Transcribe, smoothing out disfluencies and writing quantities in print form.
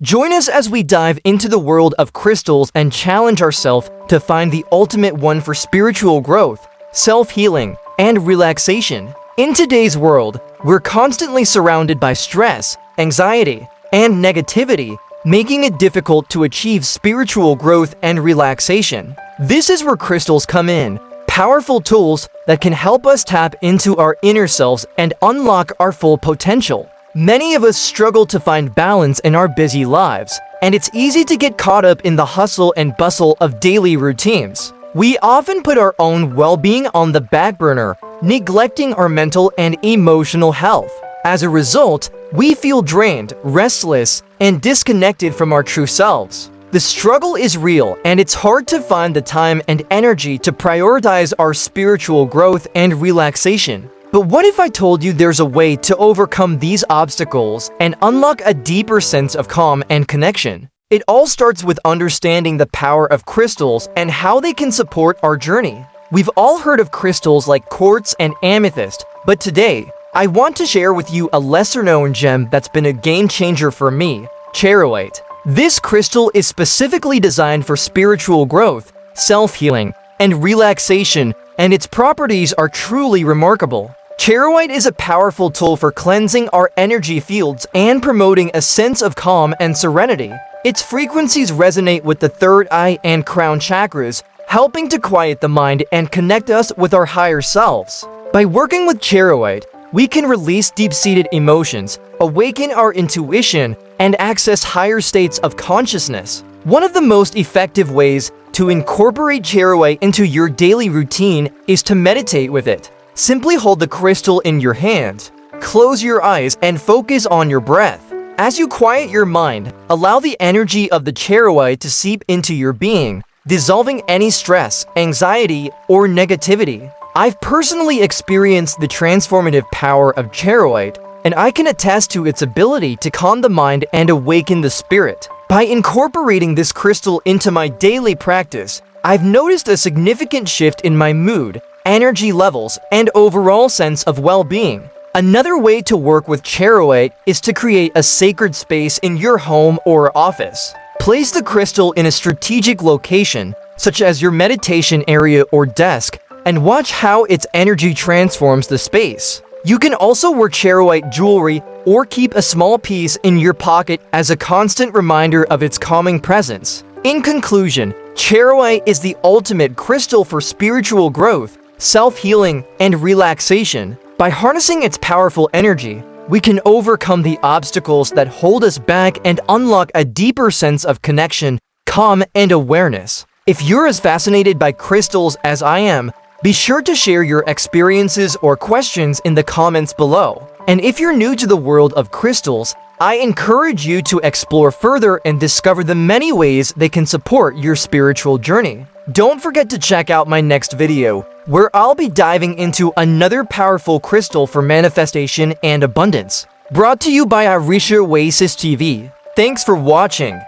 Join us as we dive into the world of crystals and challenge ourselves to find the ultimate one for spiritual growth, self-healing, and relaxation. In today's world, we're constantly surrounded by stress, anxiety, and negativity, making it difficult to achieve spiritual growth and relaxation. This is where crystals come in, powerful tools that can help us tap into our inner selves and unlock our full potential. Many of us struggle to find balance in our busy lives, and it's easy to get caught up in the hustle and bustle of daily routines. We often put our own well-being on the back burner, neglecting our mental and emotional health. As a result, we feel drained, restless, and disconnected from our true selves. The struggle is real, and it's hard to find the time and energy to prioritize our spiritual growth and relaxation. But what if I told you there's a way to overcome these obstacles and unlock a deeper sense of calm and connection? It all starts with understanding the power of crystals and how they can support our journey. We've all heard of crystals like quartz and amethyst, but today, I want to share with you a lesser-known gem that's been a game-changer for me, charoite. This crystal is specifically designed for spiritual growth, self-healing, and relaxation, and its properties are truly remarkable. Charoite is a powerful tool for cleansing our energy fields and promoting a sense of calm and serenity. Its frequencies resonate with the third eye and crown chakras, helping to quiet the mind and connect us with our higher selves. By working with charoite, we can release deep-seated emotions, awaken our intuition, and access higher states of consciousness. One of the most effective ways to incorporate charoite into your daily routine is to meditate with it. Simply hold the crystal in your hand, close your eyes, and focus on your breath. As you quiet your mind, allow the energy of the charoite to seep into your being, dissolving any stress, anxiety, or negativity. I've personally experienced the transformative power of charoite, and I can attest to its ability to calm the mind and awaken the spirit. By incorporating this crystal into my daily practice, I've noticed a significant shift in my mood, energy levels, and overall sense of well-being. Another way to work with charoite is to create a sacred space in your home or office. Place the crystal in a strategic location, such as your meditation area or desk, and watch how its energy transforms the space. You can also wear charoite jewelry or keep a small piece in your pocket as a constant reminder of its calming presence. In conclusion, charoite is the ultimate crystal for spiritual growth, self-healing, and relaxation. By harnessing its powerful energy, we can overcome the obstacles that hold us back and unlock a deeper sense of connection, calm, and awareness. If you're as fascinated by crystals as I am, be sure to share your experiences or questions in the comments below. And if you're new to the world of crystals, I encourage you to explore further and discover the many ways they can support your spiritual journey. Don't forget to check out my next video, where I'll be diving into another powerful crystal for manifestation and abundance. Brought to you by Arisha Oasis TV. Thanks for watching.